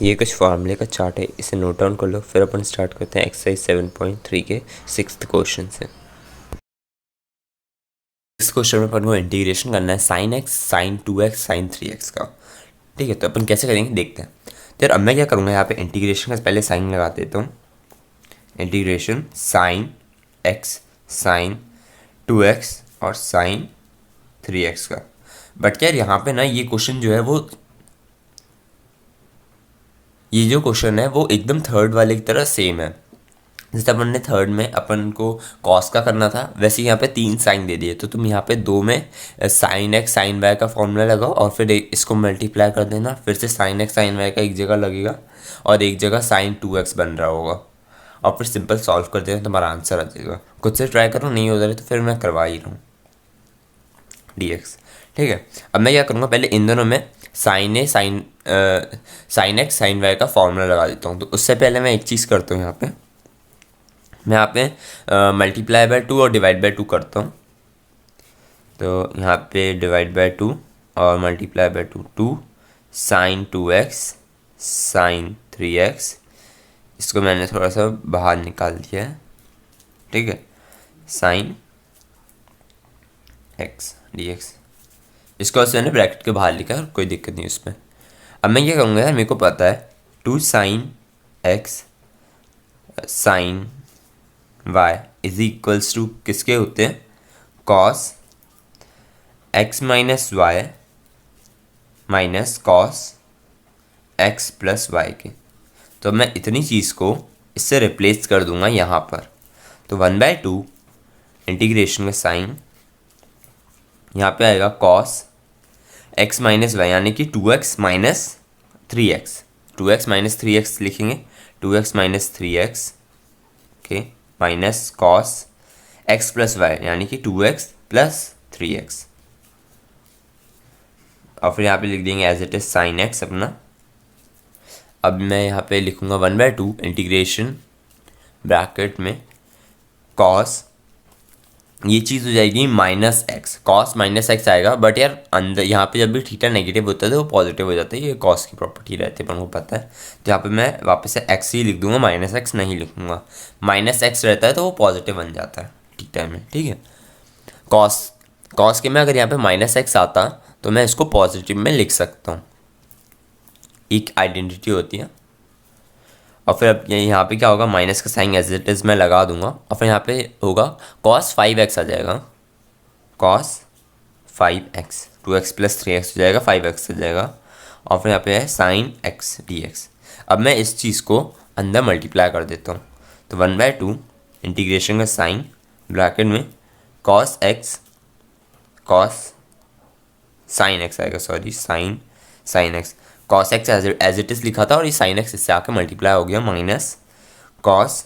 ये कुछ फार्मूले का चार्ट है, इसे नोट डाउन कर लो। फिर अपन स्टार्ट करते हैं एक्सरसाइज 7.3 के 6th क्वेश्चन से। इस क्वेश्चन में अपन को इंटीग्रेशन करना है sine x, sign 2x, sign 3x का। ठीक है, तो अपन कैसे करेंगे देखते हैं। तो यार अब मैं क्या करूँगा, यहाँ पे इंटीग्रेशन का पहले साइन लगा देता हूँ। Integration sign x, sign 2x और साइन 3x का। बट यार यहाँ पे ना ये क्वेश्चन जो है ये जो क्वेश्चन है वो एकदम थर्ड वाले की तरह सेम है। जैसे अपन ने थर्ड में अपन को कॉस का करना था, वैसे यहाँ पे 3 साइन दे दिए, तो तुम यहाँ पे 2 में साइन एक्स साइन वाई का फॉर्मूला लगाओ और फिर इसको मल्टीप्लाई कर देना। फिर से साइन एक्स साइन वाई का एक जगह लगेगा और एक जगह साइन 2x बन रहा होगा, और फिर सिंपल सॉल्व कर देना, तुम्हारा आंसर आ जाएगा। खुद से ट्राई करो, नहीं हो रहा तो फिर मैं करवा ही रहा हूँ dx। ठीक है, अब मैं क्या करूँगा, पहले इन दोनों में साइन ए साइन एक्स साइन वाई का फॉर्मूला लगा देता हूँ। तो उससे पहले मैं एक चीज़ करता हूँ, यहाँ पे मल्टीप्लाई बाय 2 और डिवाइड बाय 2 करता हूँ। तो यहाँ पे डिवाइड बाय 2 और multiply by 2 sign 2x sign 3x, इसको मैंने थोड़ा सा बाहर निकाल दिया है। ठीक है, साइन x dx, इसको वैसे मैंने ब्रैकेट के बाहर लिखा है, कोई दिक्कत नहीं उसमें। अब मैं क्या करूँगा यार, मेरे को पता है 2 sine x sine y is equals to किसके होते हैं, cos x minus y minus cos x plus y के। तो मैं इतनी चीज़ को इससे रिप्लेस कर दूंगा यहाँ पर। तो 1/2 इंटीग्रेशन में साइन यहाँ पे आएगा कॉस x माइनस वाई, यानी कि 2x minus 3x, 2x minus 3x लिखेंगे, 2x minus 3x okay, minus cos x plus y यानी कि 2x प्लस 3x, और फिर यहाँ पे लिख देंगे as it is sine x अपना। अब मैं यहाँ पे लिखूँगा 1/2 इंटीग्रेशन ब्रैकेट में कॉस, ये चीज़ हो जाएगी minus x, cos minus x आएगा। बट यार अंदर यहाँ पे जब भी थीटा नेगेटिव होता है तो वो पॉजिटिव हो जाता है, ये कॉस की प्रॉपर्टी रहती है, अपन को पता है। तो यहाँ पे मैं वापस से एक्स ही लिख दूंगा, माइनस एक्स नहीं लिखूंगा। माइनस एक्स रहता है तो वो पॉजिटिव बन जाता है थीटा में। ठीक है, कॉस कॉस के में अगर यहाँ पे माइनस एक्स आता तो मैं इसको पॉजिटिव में लिख सकता हूँ, एक आइडेंटिटी होती है। और फिर अब यहाँ पे क्या होगा, माइनस का साइन एज इट इज़ मैं लगा दूंगा, और फिर यहाँ पे होगा कॉस 5x आ जाएगा, cos 5x, 2x plus 3x हो जाएगा, 5x हो जाएगा, और फिर यहाँ पे है साइन x dx। अब मैं इस चीज़ को अंदर मल्टीप्लाई कर देता हूँ। तो 1/2 इंटीग्रेशन का साइन ब्रैकेट में cos x cos sine x आएगा, sorry sine x, cos x as it is लिखा था और ये साइन एक्स इससे आके मल्टीप्लाई हो गया, माइनस कॉस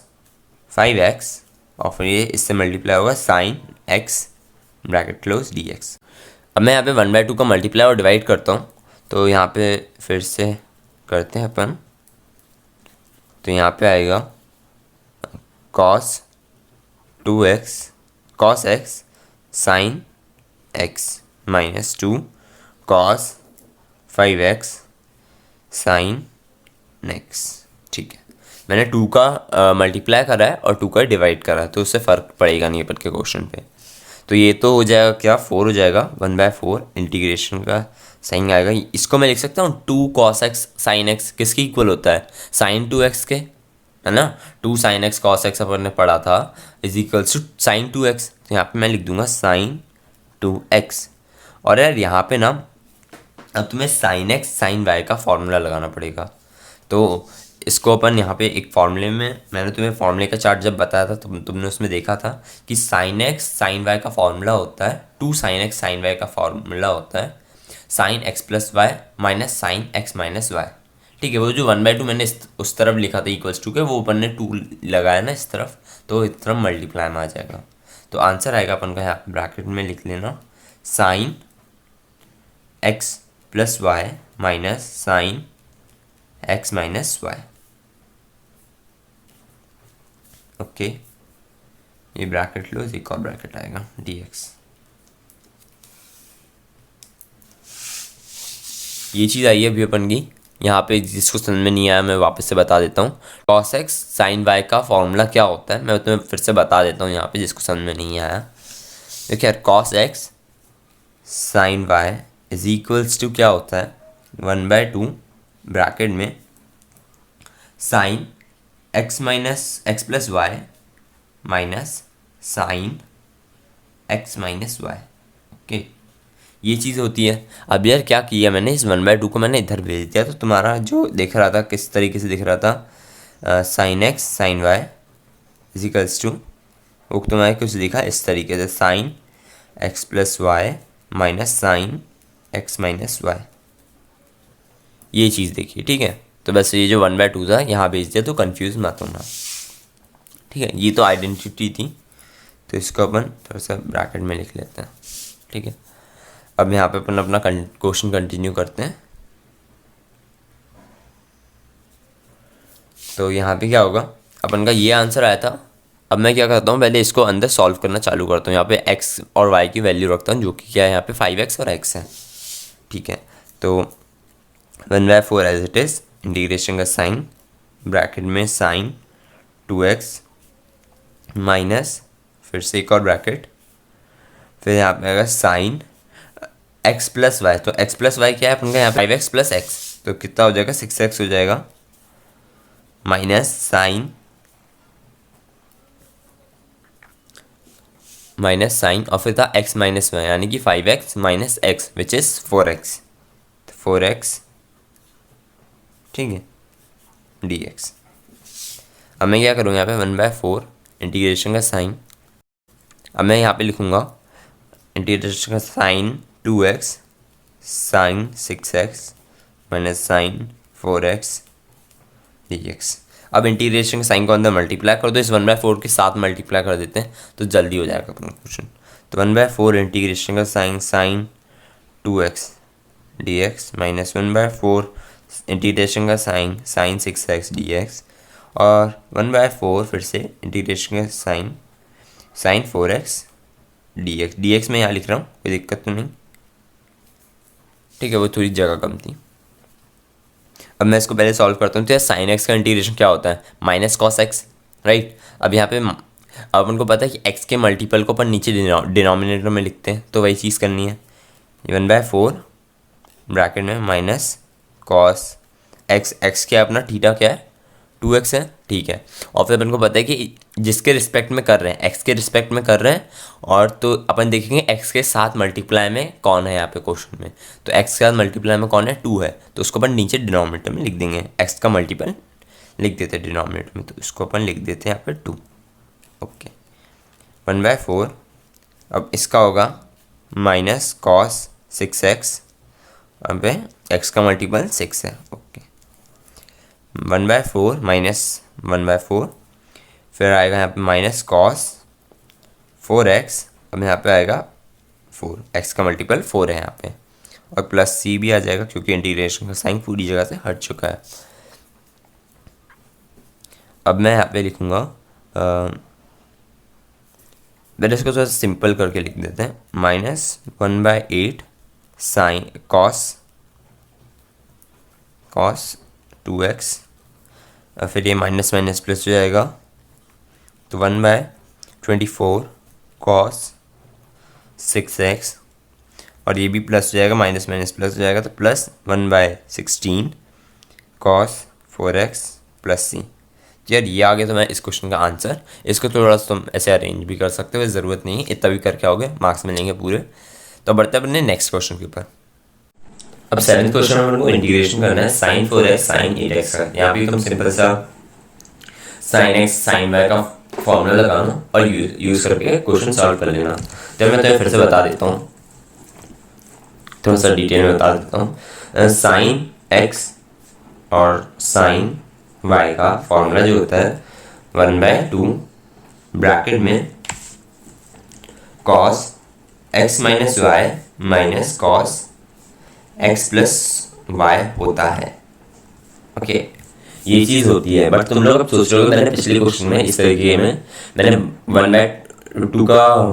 5x, और फिर ये इससे मल्टीप्लाई होगा sine x bracket close dx। अब मैं यहाँ पे 1/2 का मल्टीप्लाई और डिवाइड करता हूँ, तो यहाँ पे फिर से करते हैं अपन। तो यहाँ पे आएगा cos 2x cos x sine x minus 2 cos 5x sine next. ठीक है, मैंने 2 का मल्टीप्लाई करा है और 2 का डिवाइड करा है, तो उससे फ़र्क पड़ेगा नहीं अपन के क्वेश्चन पे। तो ये तो हो जाएगा क्या, 4 हो जाएगा, 1/4 इंटीग्रेशन का साइन आएगा। इसको मैं लिख सकता हूँ 2 कॉस एक्स साइन एक्स किसके इक्वल होता है, साइन 2x के, है ना। 2 sine x cos x upon ने पढ़ा था is equals to sign 2x। तो यहाँ पे मैं लिख दूंगा साइन 2x। और यार यहाँ पे ना अब तुम्हें साइन एक्स साइन वाई का फॉर्मूला लगाना पड़ेगा। तो इसको अपन यहाँ पे एक फॉर्मूले में, मैंने तुम्हें फॉर्मूले का चार्ट जब बताया था तुमने उसमें देखा था कि साइन एक्स साइन वाई का फॉर्मूला होता है, 2 साइन एक्स साइन वाई का फॉर्मूला होता है sine x plus y minus sine x minus y. ठीक है, वो जो 1/2 मैंने उस तरफ लिखा था इक्वल्स टू के, वो अपन ने 2 लगाया ना इस तरफ, तो इस तरफ मल्टीप्लाई में आ जाएगा। तो आंसर आएगा अपन का, यहाँ ब्रैकेट में लिख लेना sine x plus y minus sine x minus y. Okay, ये ब्रैकेट लो, एक और ब्रैकेट आएगा dx। ये चीज़ आई है अभी अपन की, यहाँ पे जिसको समझ में नहीं आया मैं वापस से बता देता हूँ। cos x sin y का फॉर्मूला क्या होता है मैं तुम्हें फिर से बता देता हूँ यहाँ पे जिसको समझ में नहीं आया। देखिए यार cos x sin y is equals to क्या होता है 1/2 ब्रैकेट में sine x minus x plus y minus sine x minus y. Okay, ये चीज़ होती है। अब यार क्या किया मैंने, इस 1/2 को मैंने इधर भेज दिया, तो तुम्हारा जो दिख रहा था किस तरीके से दिख रहा था, sine x sine y is equals to, वो तुम्हारे कुछ दिखा इस तरीके से, sine x plus y minus sine x minus y, ये चीज़ देखिए। ठीक है, तो बस ये जो 1/2 था यहाँ भेज दिया, तो कन्फ्यूज़ मत होना। ठीक है, ये तो आइडेंटिटी थी, तो इसको अपन थोड़ा सा ब्रैकेट में लिख लेते हैं। ठीक है, अब यहाँ पे अपन अपना क्वेश्चन कंटिन्यू करते हैं। तो यहाँ पे क्या होगा, अपन का ये आंसर आया था। अब मैं क्या करता हूँ, पहले इसको अंदर सॉल्व करना चालू करता हूँ। यहाँ पे x और y की वैल्यू रखता हूँ, जो कि क्या है यहाँ पे 5x और x है। ठीक है, तो 1/4 एज इट इज़, इंटीग्रेशन का साइन ब्रैकेट में साइन 2x माइनस, फिर से एक और ब्रैकेट, फिर यहाँ पे आएगा साइन x प्लस वाई। तो x प्लस वाई क्या है अपन का यहाँ 5x प्लस एक्स, तो कितना हो जाएगा 6x हो जाएगा, माइनस साइन और फिर था x माइनस वाई, यानी कि 5x minus x which is 4x, तो 4x। ठीक है, dx। अब मैं क्या करूँ यहाँ पे 1/4 इंटीग्रेशन का साइन, अब मैं यहाँ पे लिखूँगा इंटीग्रेशन का sine 2x sine 6x minus sine 4x dx। अब इंटीग्रेशन के साइन को अंदर मल्टीप्लाई कर दो, इस 1/4 के साथ मल्टीप्लाई कर देते हैं तो जल्दी हो जाएगा अपना क्वेश्चन। तो 1/4 इंटीग्रेशन का sine sine 2x dx minus 1/4 integration का साइन साइन 6x dx, और 1/4 फिर से इंटीग्रेशन का साइन साइन 4x dx में यहाँ लिख रहा हूँ, कोई दिक्कत तो नहीं। ठीक है, वो थोड़ी जगह कम थी। अब मैं इसको पहले सॉल्व करता हूँ। तो यार साइन एक्स का इंटीग्रेशन क्या होता है, माइनस कॉस एक्स, राइट। अब यहाँ पे अब उनको पता है कि एक्स के मल्टीपल को अपन नीचे डिनोमिनेटर में लिखते हैं, तो वही चीज़ करनी है। 1/4 ब्रैकेट में माइनस कॉस एक्स, एक्स क्या है अपना, थीटा क्या है 2x है। ठीक है, और फिर अपन को पता है कि जिसके रिस्पेक्ट में कर रहे हैं, x के रिस्पेक्ट में कर रहे हैं, और तो अपन देखेंगे x के साथ मल्टीप्लाई में कौन है यहाँ पे क्वेश्चन में। तो x के साथ मल्टीप्लाई में कौन है, 2 है, तो उसको अपन नीचे डिनोमिनेटर में लिख देंगे, x का मल्टीपल लिख देते हैं डिनोमिनेटर में, तो इसको अपन लिख देते हैं यहाँ पे 2। ओके, 1/4, अब इसका होगा माइनस कॉस 6x, अब पे x का मल्टीपल 6 है। ओके, 1/4 माइनस 1/4, फिर आएगा यहाँ पे माइनस कॉस 4x, अब यहाँ पे आएगा 4, x का मल्टीपल 4 है यहाँ पे, और प्लस c भी आ जाएगा क्योंकि इंटीग्रेशन का साइन पूरी जगह से हट चुका है। अब मैं यहाँ पे लिखूँगा, पहले इसको थोड़ा सिंपल करके लिख देते हैं, माइनस 1/8 साइन कॉस 2x, और फिर ये माइनस माइनस प्लस हो जाएगा, तो 1/24 कॉस 6x, और ये भी प्लस हो जाएगा, माइनस माइनस प्लस हो जाएगा, तो plus 1/16 cos 4x plus c। यार ये आ गया तो मैं इस क्वेश्चन का आंसर। इसको थोड़ा सा तुम ऐसे अरेंज भी कर सकते हो, ज़रूरत नहीं है, इतना भी करके आओगे मार्क्स मिलेंगे पूरे। तो बढ़ते हैं अपने नेक्स्ट क्वेश्चन के ऊपर। अब 7th क्वेश्चन में हमको इंटीग्रेशन करना है साइन 4x साइन 8x का। यहाँ भी तुम सिंपल सा साइन x साइन y का फॉर्मूला लगाना और यूज करके क्वेश्चन सॉल्व कर लेना। तो मैं तुम्हें फिर से बता देता हूँ, थोड़ा सा डिटेल में बता देता हूँ। साइन x और साइन y का फॉर्मूला जो होता है 1/2 ब्रैकेट में cos x minus y minus cos x plus y होता है। ओके, ये चीज़ होती है। बट तुम लोग अब सोच रहे हो, मैंने पिछले क्वेश्चन में इस तरीके में मैंने 1/2 का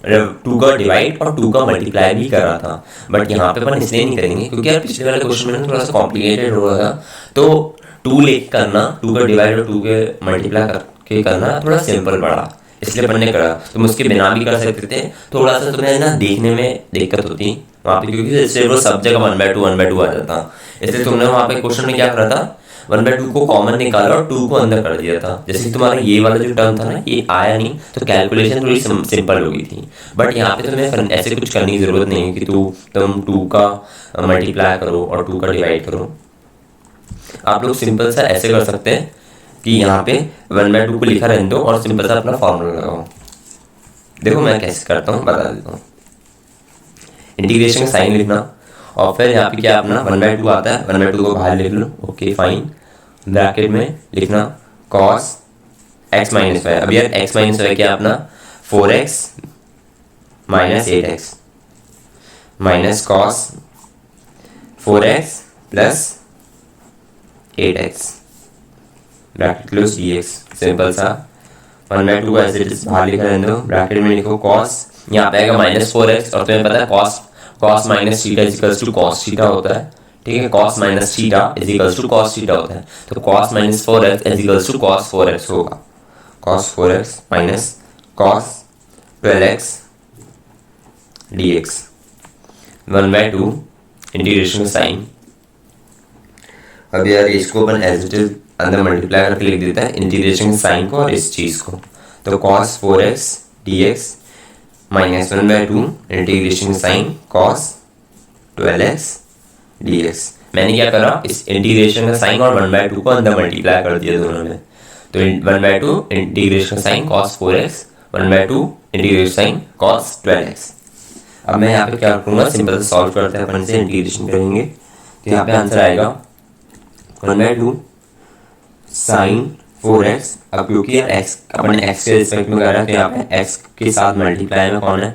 टू का डिवाइड और टू का मल्टीप्लाई भी कर रहा था, बट यहाँ पे अपन इसलिए नहीं करेंगे क्योंकि यार पिछले वाले क्वेश्चन में थोड़ा सा कॉम्प्लिकेटेड हो रहा था, तो टू लेके करना, टू का डिवाइड और टू के मल्टीप्लाई करके करना थोड़ा सिंपल पड़ा, इसलिए अपन ने करा। तुम उसके बिना भी कर सकते थे, थोड़ा सा तुम्हें ना देखने में दिक्कत होती वहाँ पे, क्योंकि इससे वो सब जगह 1/2 आ जाता, इसलिए तुमने वहाँ पे क्वेश्चन में क्या करा था, 1/2 को कॉमन निकाला और 2 को अंदर कर दिया था। जैसे तुम्हारा ये वाला जो टर्म था ना, ये आया नहीं, तो कैलकुलेशन थोड़ी सिंपल हो गई थी। बट यहाँ पे तुम्हें ऐसे कुछ करने की जरूरत नहीं है कि तुम 2 का मल्टीप्लाई करो और 2 का डिवाइड करो। आप लोग सिंपल सा ऐसे कर सकते हैं कि यहाँ पे 1/2 को लिखा रहने दो और सिंपल सा अपना फॉर्मूला लगाओ। देखो मैं कैसे करता हूँ बता देता हूँ। इंटीग्रेशन का साइन लिखना और फिर यहाँ पे क्या अपना 1/2 आता है, 1/2 को बाहर लिख लो, ओके फाइन। ब्रैकेट में लिखना cos x माइनस वाई। अब यार x माइनस वाई क्या अपना 4x minus 8x minus cos 4x plus 8x bracket close dx। Simple सा 1/2 को ऐसे बाहर लिखा रहने दो, ब्रैकेट में लिखो cos, यहाँ पे आएगा -4x और तुम्हें पता है cos minus theta is equals to cos theta होता है, ठीक है। cos minus theta is equals to cos theta होता है, तो cos minus 4x is equals to cos 4x होगा। cos 4x minus cos 12x dx 1/2 integration sine. अब यार इसको अपन एज इट इज अंदर मल्टीप्लाई करके लिख देता है इंटीग्रेशन साइन को और इस चीज को, तो cos 4x dx minus 1/2 integration sine cos 12x dx। मैंने क्या करा, इस इंटीग्रेशन का साइन और 1/2 को अंदर मल्टीप्लाई कर दिया दोनों में, तो 1/2 integration sine cos 4x 1/2 integration sine cos 12x। अब मैं यहाँ पे क्या करूँगा, सिंपल से सॉल्व करते हैं अपन से, इंटीग्रेशन करेंगे तो यहाँ पे आंसर आएगा 1/2 साइन 4x। अब क्योंकि यार x अपन x के रिस्पेक्ट में कर रहा है, तो यहाँ पे x के साथ मल्टीप्लाई में कौन है,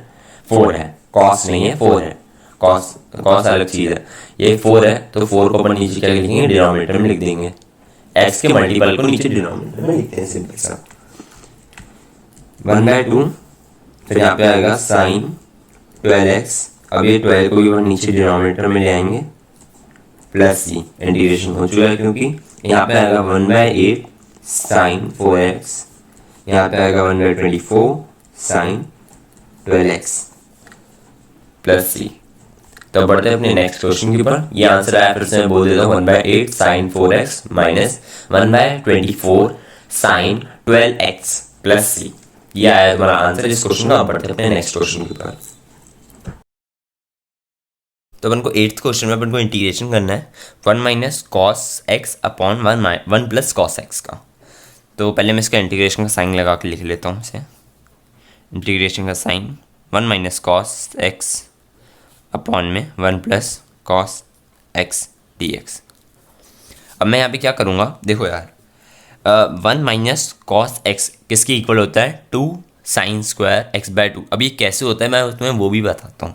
4 है, cos नहीं है 4 है, cos अलग चीज़ है, ये 4 है, तो 4 को अपन नीचे क्या लिखेंगे, डिनोमिनेटर में लिख देंगे, x के मल्टीपल को नीचे डिनोमिनेटर में लिखते हैं सिंपल सा 1/2। फिर यहाँ पे आएगा साइन 12x, अब ये 12 को भी अपन नीचे डिनोमिनेटर में ले आएंगे, प्लस जी इंटीग्रेशन हो चुका है, क्योंकि यहाँ पे आएगा 1/8 साइन 4x, यहाँ पे आएगा 1/24 साइन 12x प्लस सी। तो बढ़ते हैं अपने नेक्स्ट क्वेश्चन के ऊपर। ये आंसर आया, फिर से मैं बोल देता हूँ, 1/8 sine 4x minus 1/24 sine 12x plus C. ये आया हमारा आंसर इस क्वेश्चन का। बढ़ते हैं अपने नेक्स्ट क्वेश्चन के ऊपर। तो अपन को 8th क्वेश्चन में अपन को इंटीग्रेशन करना है 1 minus cos x upon 1 plus cos x का। तो पहले मैं इसका इंटीग्रेशन का साइन लगा के लिख लेता हूँ इसे। इंटीग्रेशन का sign 1 minus cos x upon में 1 प्लस कॉस एक्स dx। अब मैं यहाँ पे क्या करूँगा, देखो यार 1 माइनस कॉस एक्स किसके इक्वल होता है, 2 साइन स्क्वायर x/2। अब ये कैसे होता है मैं तुम्हें वो भी बताता हूँ।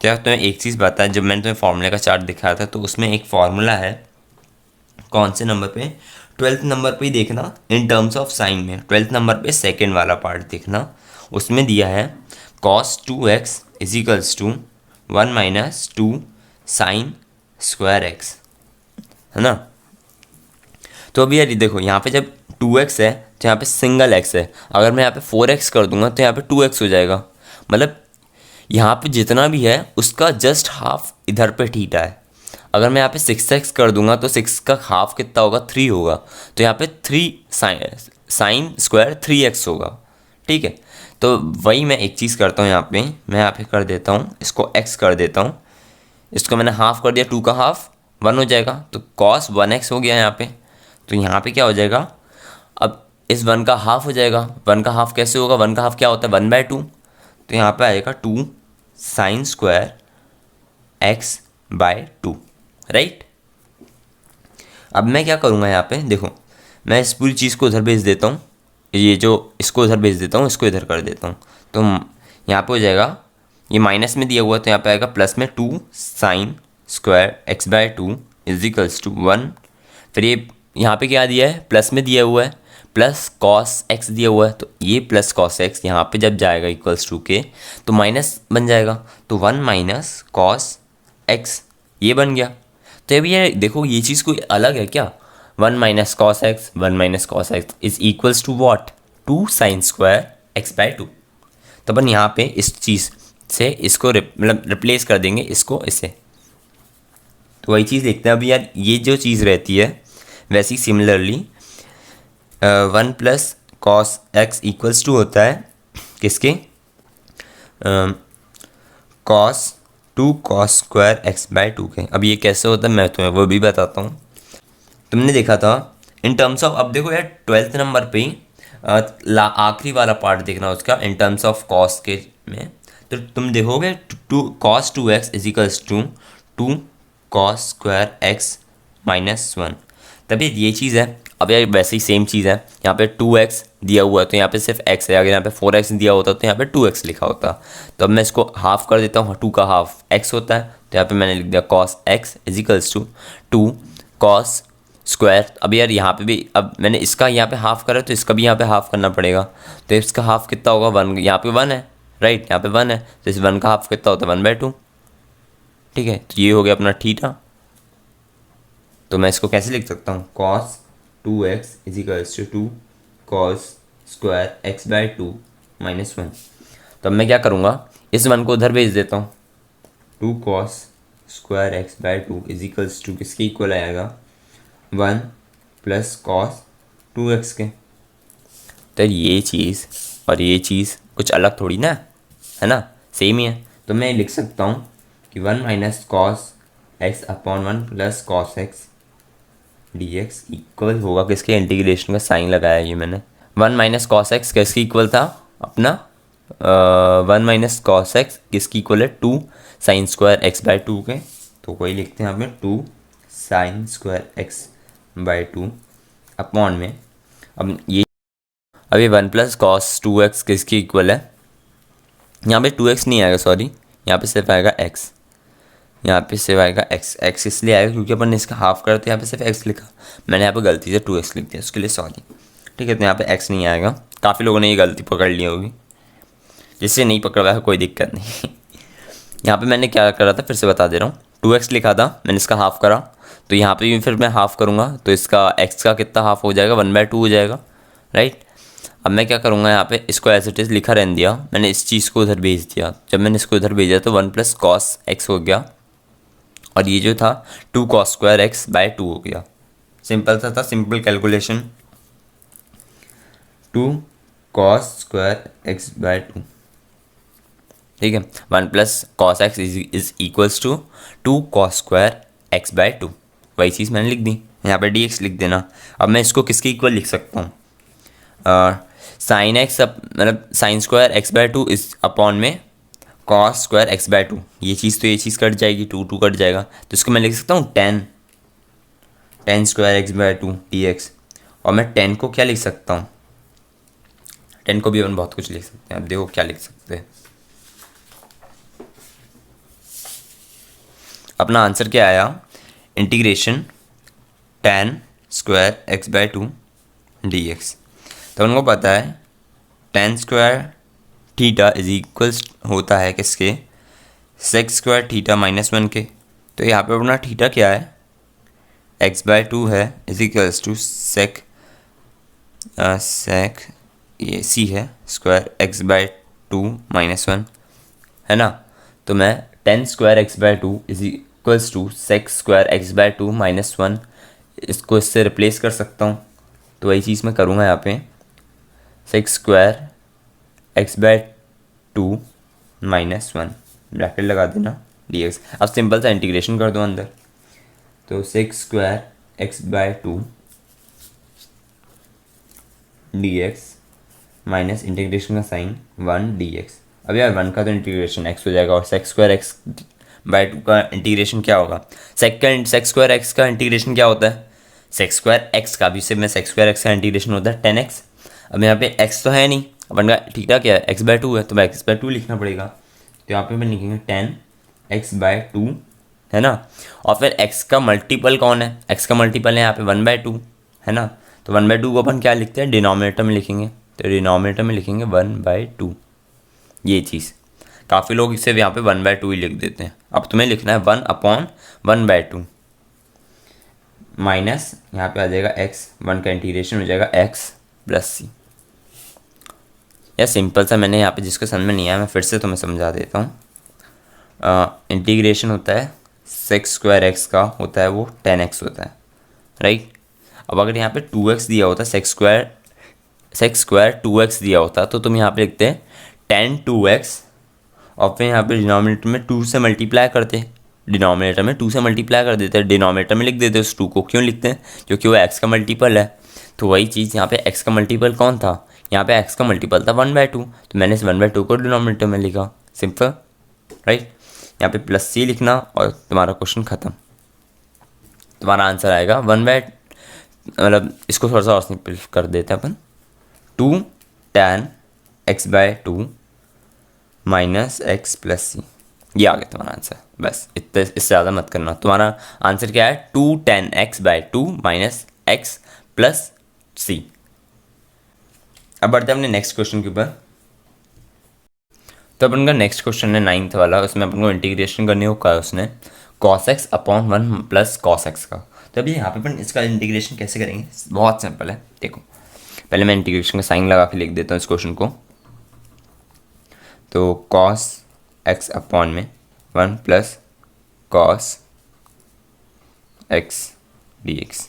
तो यार तुम्हें एक चीज़ बता, जब मैंने तुम्हें फॉर्मूले का चार्ट दिखाया था तो उसमें एक फॉर्मूला है, कौन से नंबर पे, 12th नंबर पे ही देखना, इन टर्म्स ऑफ साइन में 12th नंबर पे सेकेंड वाला पार्ट देखना। उसमें दिया है cos 2x is equals to 1 minus 2 sine square x, है ना। तो अभी यार देखो यहाँ पे जब 2x है तो यहाँ पे सिंगल x है, अगर मैं यहाँ पे 4x कर दूंगा तो यहाँ पे 2x हो जाएगा, मतलब यहाँ पे जितना भी है उसका जस्ट हाफ इधर पे थीटा है। अगर मैं यहाँ पे 6x कर दूंगा तो 6 का हाफ कितना होगा, 3 होगा, तो यहाँ पे 3 साइन स्क्वायर 3x होगा, ठीक है। तो वही मैं एक चीज़ करता हूँ यहाँ पे, मैं यहाँ पे कर देता हूँ इसको x कर देता हूँ, इसको मैंने हाफ कर दिया, 2 का हाफ 1 हो जाएगा, तो cos 1x हो गया यहाँ पे। तो यहाँ पे क्या हो जाएगा, अब इस 1 का हाफ हो जाएगा, 1 का हाफ कैसे होगा, 1 का हाफ क्या होता है 1/2, तो यहाँ पे आएगा 2 साइन स्क्वायर x/2, राइट। अब मैं क्या करूँगा यहाँ पे, देखो मैं इस पूरी चीज़ को उधर भेज देता हूँ, ये जो इसको उधर भेज देता हूँ, इसको इधर कर देता हूँ, तो यहाँ पे हो जाएगा, ये माइनस में दिया हुआ है तो यहाँ पे आएगा प्लस में 2 साइन स्क्वायर x/2 इजिकल्स टू 1। फिर ये यहाँ पे क्या दिया है, प्लस में दिया हुआ है, प्लस कॉस एक्स दिया हुआ है, तो ये प्लस कॉस एक्स यहाँ पे जब जाएगा इक्वल्स टू के तो माइनस बन जाएगा, तो 1 माइनस कॉस एक्स ये बन गया। तो अभी ये देखो ये चीज़ कोई अलग है क्या, 1 minus cos x 1 minus cos x is equals to what, 2 sine square x by 2। तो अपन यहाँ पे इस चीज़ से इसको मतलब रिप्लेस कर देंगे इसको इससे, तो वही चीज़ देखते हैं। अभी यार ये जो चीज़ रहती है वैसी similarly 1 plus cos x equals to होता है किसके, cos 2 cos square x by 2 के। अब ये कैसे होता है मैं तुम्हें वो भी बताता हूँ। तुमने देखा था इन टर्म्स ऑफ, अब देखो यार 12th नंबर पे ही आखिरी वाला पार्ट देखना उसका इन टर्म्स ऑफ कॉस के में, तो तुम देखोगे 2 cos 2x is equals to 2 cos square x minus 1। तभी ये चीज़ है। अब यार वैसे ही सेम चीज़ है, यहाँ पे 2x दिया हुआ है तो यहाँ पे सिर्फ x है, अगर यहाँ पे 4x दिया होता तो यहाँ पे 2x लिखा होता। तो अब मैं इसको हाफ कर देता हूँ, 2 का हाफ x होता है, तो यहाँ पे मैंने लिख दिया cos x is equals to 2 cos square. अब यार यहाँ पे भी अब मैंने इसका यहाँ पे हाफ करा तो इसका भी यहाँ पे हाफ करना पड़ेगा, तो इसका हाफ कितना होगा 1, यहाँ पे 1 है राइट, यहाँ पे 1 है तो इस 1 का हाफ कितना होता है 1/2। ठीक है, तो ये हो गया अपना थीटा। तो मैं इसको कैसे लिख सकता हूँ, cos 2x is equals to 2 cos square x by 2 minus 1। तो अब मैं क्या करूँगा, इस 1 को उधर भेज देता हूँ, 2 cos square x by 2 is equals to किसके इक्वल आएगा 1 प्लस कॉस 2x के। तो ये चीज़ और ये चीज़ कुछ अलग थोड़ी ना है ना, सेम ही है। तो मैं लिख सकता हूँ कि 1 minus cos x upon 1 plus cos x D x equal होगा किसके, इंटीग्रेशन का साइन लगाया ये मैंने। 1 माइनस कॉस एक्स किसकी इक्वल था अपना 1 माइनस कॉस एक्स किसकी इक्वल है 2 साइन स्क्वायर एक्स बाय 2 के, तो कोई लिखते हैं यहाँ पे 2 sine square x by 2 upon में अब ये 1 प्लस कॉस 2x किसकी इक्वल है, यहाँ पे 2x नहीं आएगा सॉरी, यहाँ पे सिर्फ आएगा x, यहाँ पे सिर्फ आएगा x इसलिए आएगा क्योंकि अपन ने इसका हाफ करा तो यहाँ पे सिर्फ x लिखा, मैंने यहाँ पे गलती से 2x लिख दिया उसके लिए सॉरी। ठीक है, तो यहाँ पे x नहीं आएगा, काफ़ी लोगों ने ये गलती पकड़ ली होगी, जिससे नहीं पकड़ पाया कोई दिक्कत नहीं। यहाँ पे मैंने क्या करा था फिर से बता दे रहा हूँ, 2x लिखा था मैंने इसका हाफ करा, तो यहाँ पे भी फिर मैं हाफ करूँगा तो इसका x का कितना हाफ हो जाएगा 1/2 हो जाएगा राइट। अब मैं क्या करूँगा यहाँ पे इसको एज इट इज़ लिखा रहने दिया, मैंने इस चीज़ को उधर भेज दिया, जब मैंने इसको उधर भेजा तो 1 प्लस कॉस एक्स हो गया और ये जो था 2 कॉस स्क्वायर एक्स बाय 2 हो गया। सिंपल सा था, simple calculation, 2 cos square x by 2। ठीक है, 1 plus cos x is equals to 2 cos square x by 2, वही चीज़ मैंने लिख दी, यहाँ पे डी एक्स लिख देना। अब मैं इसको किसके इक्वल लिख सकता हूँ, साइन एक्स मतलब साइन स्क्वायर एक्स बाय 2 इस अपॉन में कॉस स्क्वायर एक्स बाय 2, ये चीज़ तो ये चीज़ कट जाएगी, 2 कट जाएगा, तो इसको मैं लिख सकता हूँ 10 square x by 2 d x. और मैं 10 को क्या लिख सकता हूँ, 10 को भी अपन बहुत कुछ लिख सकते हैं, अब देखो क्या लिख सकते हैं। अपना आंसर क्या आया, integration 10 square x by 2 d x. तो उनको पता है 10 स्क्वायर थीटा इज इक्वल्स होता है किसके, सेक्स स्क्वायर थीटा माइनस 1 के। तो यहाँ पे अपना थीटा क्या है x बाय 2 है इज इक्वल्स टू सेक ये सी है स्क्वायर x बाय 2 माइनस 1 है ना। तो मैं 10 square x by 2 is equals to sec square x by 2 minus 1 इसको इससे रिप्लेस कर सकता हूँ, तो वही चीज़ मैं करूँगा यहाँ पे, sec square x by 2 minus 1 bracket लगा देना डी एक्स। अब सिंपल सा इंटीग्रेशन कर दो अंदर, तो sec square x by 2 d x minus integration का साइन 1 डी एक्स। अब यार 1 का तो इंटीग्रेशन x हो जाएगा और सेक्स स्क्वायर एक्स बाय 2 का इंटीग्रेशन क्या होगा, सेक्स स्क्वायर एक्स का इंटीग्रेशन क्या होता है, सेक्स स्क्वायर एक्स का भी सिर्फ में सेक्स स्क्वायर एक्स का इंटीग्रेशन होता है 10x। अब यहाँ पे x तो है नहीं, अपन का थीटा क्या है x बाय 2 है, तो मैं x बाय 2 लिखना पड़ेगा, तो यहाँ पे मैं लिखेंगे 10x बाय 2 है ना। और फिर x का मल्टीपल कौन है, x का मल्टीपल है यहाँ पे 1/2 है ना, तो 1/2 को अपन क्या लिखते हैं, डिनोमिनेटर में लिखेंगे, तो डिनोमिनेटर में लिखेंगे 1/2। ये चीज़ काफ़ी लोग इसे यहाँ पे 1/2 ही लिख देते हैं। अब तुम्हें लिखना है 1/1/2 माइनस यहाँ पे आ जाएगा एक्स, 1 का इंटीग्रेशन हो जाएगा एक्स प्लस सी। यह सिंपल सा, मैंने यहाँ पे जिसको समझ में नहीं आया मैं फिर से तुम्हें समझा देता हूँ। इंटीग्रेशन होता है sec² x का होता है वो 10x होता है, राइट। अब अगर यहाँ पे 2x दिया होता, sec² 2x दिया होता तो तुम यहाँ पे लिखते हैं 10 2x और फिर यहाँ पे डिनोमिनेटर में 2 से मल्टीप्लाई करते, डिनोमिनेटर में 2 से मल्टीप्लाई कर देते हैं, डिनोमिनेटर में लिख देते उस 2 को। क्यों लिखते हैं, क्योंकि वो x का मल्टीपल है। तो वही चीज़ यहाँ पे x का मल्टीपल कौन था, यहाँ पे x का मल्टीपल था 1/2, तो मैंने इस 1/2 को डिनोमिनेटर में लिखा, सिंपल, राइट। यहाँ पे प्लस सी लिखना और तुम्हारा क्वेश्चन ख़त्म। तुम्हारा आंसर आएगा मतलब इसको थोड़ा सा और सिंपल कर देते हैं अपन, 2 tan x/2 minus x plus C. ये आ गया तुम्हारा आंसर। बस इतने, इससे ज़्यादा मत करना। तुम्हारा आंसर क्या है, 2 tan x/2 minus x plus C. अब बढ़ते हैं अपने नेक्स्ट क्वेश्चन के ऊपर। तो अपन का नेक्स्ट क्वेश्चन है 9th वाला, उसमें अपन को इंटीग्रेशन करने को कहा उसने cos x upon 1 plus cos x का। तो अभी यहाँ पे अपन इसका इंटीग्रेशन कैसे करेंगे, बहुत सिंपल है। देखो पहले मैं इंटीग्रेशन का साइन लगा के लिख देता हूँ इस क्वेश्चन को। तो cos x अपॉन में 1 प्लस cos x dx,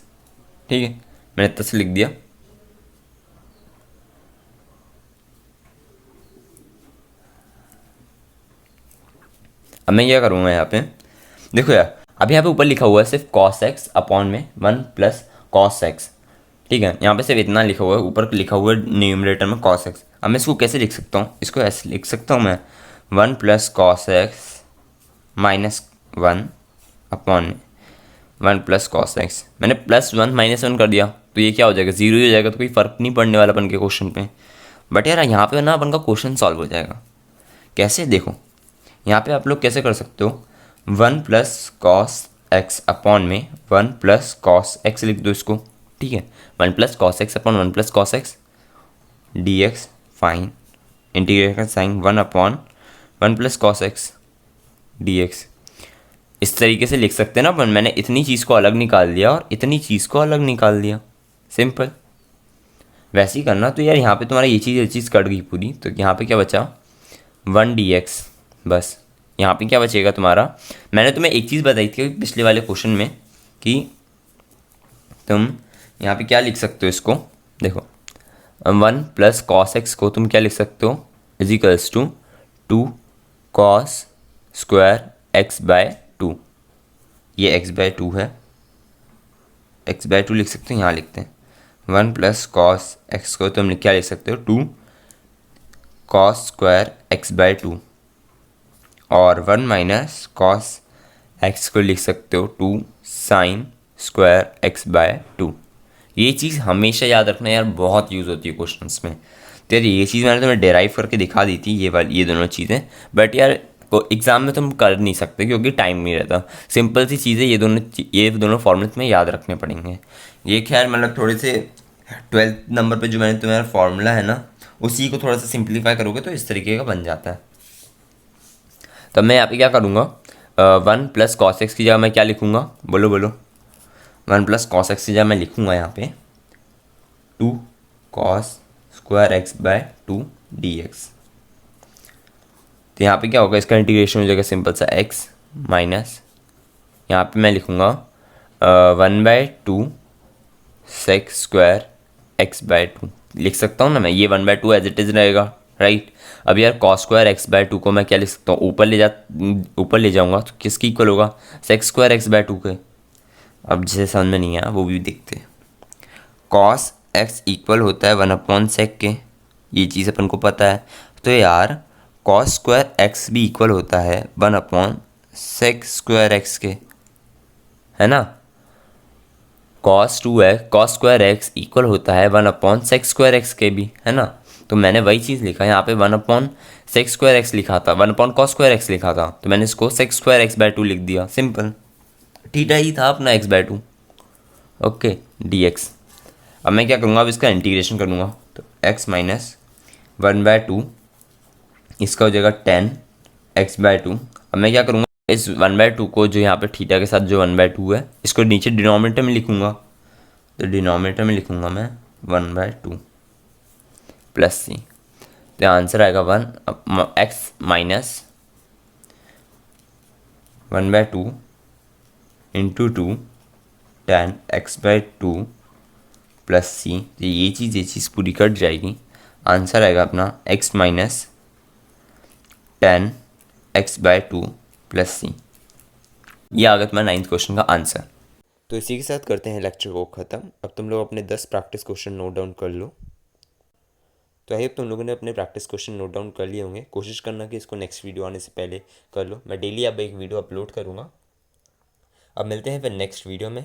ठीक है, मैंने इतना से लिख दिया। अब मैं क्या करूँगा यहाँ पे, देखो यार अब यहाँ पे ऊपर लिखा हुआ है सिर्फ cos x अपॉन में 1 प्लस cos x, ठीक है, यहाँ पे सिर्फ इतना लिखा हुआ है, ऊपर लिखा हुआ है न्यूमरेटर में cos x। अब मैं इसको कैसे लिख सकता हूँ, इसको ऐसे लिख सकता हूँ मैं 1 plus cos x minus 1 upon में 1 प्लस cos x। मैंने +1 -1 कर दिया तो ये क्या हो जाएगा, 0 ही हो जाएगा, तो कोई फ़र्क नहीं पड़ने वाला अपन के क्वेश्चन पे। बट यार यहाँ पे ना अपन का क्वेश्चन सॉल्व हो जाएगा कैसे, देखो यहाँ पे आप लोग कैसे कर सकते हो, 1 प्लस cos x अपॉन में 1 प्लस cos x लिख दो इसको, ठीक है, 1 plus cos x upon 1 plus cos x dx, fine, integration का sign 1 upon 1 plus cos x dx। इस तरीके से लिख सकते हैं ना अपन। मैंने इतनी चीज़ को अलग निकाल दिया और इतनी चीज़ को अलग निकाल दिया, सिंपल। वैसे ही करना। तो यार यहाँ पे तुम्हारा ये चीज़ कट गई पूरी, तो यहाँ पे क्या बचा 1 dx। बस यहाँ पे क्या बचेगा तुम्हारा, मैंने तुम्हें एक चीज़ बताई थी पिछले वाले क्वेश्चन में कि तुम यहाँ पे क्या लिख सकते हो इसको, देखो 1 प्लस cos x को तुम क्या लिख सकते हो, इजिकल्स टू 2 cos² x/2। ये x/2 है, x/2 लिख सकते हो, यहाँ लिखते हैं 1 प्लस cos x को तुम क्या लिख सकते हो, 2 cos² x/2 और 1 माइनस cos x को लिख सकते हो 2 sin² x/2। ये चीज़ हमेशा याद रखना यार, बहुत यूज़ होती है क्वेश्चंस में। तो यार ये चीज़ मैंने तुम्हें डेराइव करके दिखा दी थी, ये दोनों चीज़ें, बट यार एग्ज़ाम में तुम कर नहीं सकते क्योंकि टाइम नहीं रहता। सिंपल सी चीज़ें ये दोनों फॉर्मूले में याद रखने पड़ेंगे। ये खैर मतलब थोड़े से 12th नंबर पे जो मैंने तुम्हारा फॉर्मूला है ना, उसी को थोड़ा सा सिंप्लीफाई करोगे तो इस तरीके का बन जाता है। तो मैं यहाँ पे क्या करूँगा, 1 प्लस cos x की जगह मैं क्या लिखूँगा, बोलो 1 प्लस cos x की जगह मैं लिखूँगा यहाँ पे 2 cos² x/2 dx। तो यहाँ पे क्या होगा, इसका इंटीग्रेशन हो जाएगा सिंपल सा x माइनस, यहाँ पे मैं लिखूँगा 1/2 sec² x/2 लिख सकता हूँ ना मैं, ये 1/2 एज इट इज़ रहेगा, राइट। अब यार cos² x/2 को मैं क्या लिख सकता हूँ, ऊपर ले जाऊँगा तो किसकी इक्वल होगा, sec² x/2 के। अब जिसे समझ में नहीं आया वो भी देखते हैं। cos x इक्वल होता है 1/sec के, ये चीज़ अपन को पता है। तो यार cos² x भी इक्वल होता है 1/sec² x के, है ना। cos² x इक्वल होता है 1/sec² x के भी, है ना। तो मैंने वही चीज़ लिखा, यहाँ पे 1/sec² x लिखा था, 1/cos² x लिखा था, तो मैंने इसको sec² x/2 लिख दिया, सिंपल। थीटा ही था अपना x/2, ओके dx। अब मैं क्या करूँगा, अब इसका इंटीग्रेशन करूँगा, तो x माइनस 1/2 इसका हो जाएगा 10x/2। अब मैं क्या करूँगा, इस 1/2 को जो यहाँ पे थीटा के साथ जो 1/2 है इसको नीचे डिनोमिनेटर में लिखूँगा, तो डिनोमिनेटर में लिखूँगा मैं 1/2 प्लस सी, तो आंसर आएगा 1x minus 1/2 into 2 10x/2 plus सी, तो ये चीज़ पूरी कट जाएगी। आंसर आएगा अपना x minus 10x/2 plus C. ये आ गया तुम्हारा 9th क्वेश्चन का आंसर। तो इसी के साथ करते हैं लेक्चर को ख़त्म। अब तुम लोग अपने 10 प्रैक्टिस क्वेश्चन नोट डाउन कर लो। तो आई होप तुम लोगों ने अपने प्रैक्टिस क्वेश्चन नोट डाउन कर लिए होंगे। कोशिश करना कि इसको नेक्स्ट वीडियो आने से पहले कर लो। मैं डेली अब एक वीडियो अपलोड करूँगा। अब मिलते हैं फिर नेक्स्ट वीडियो में।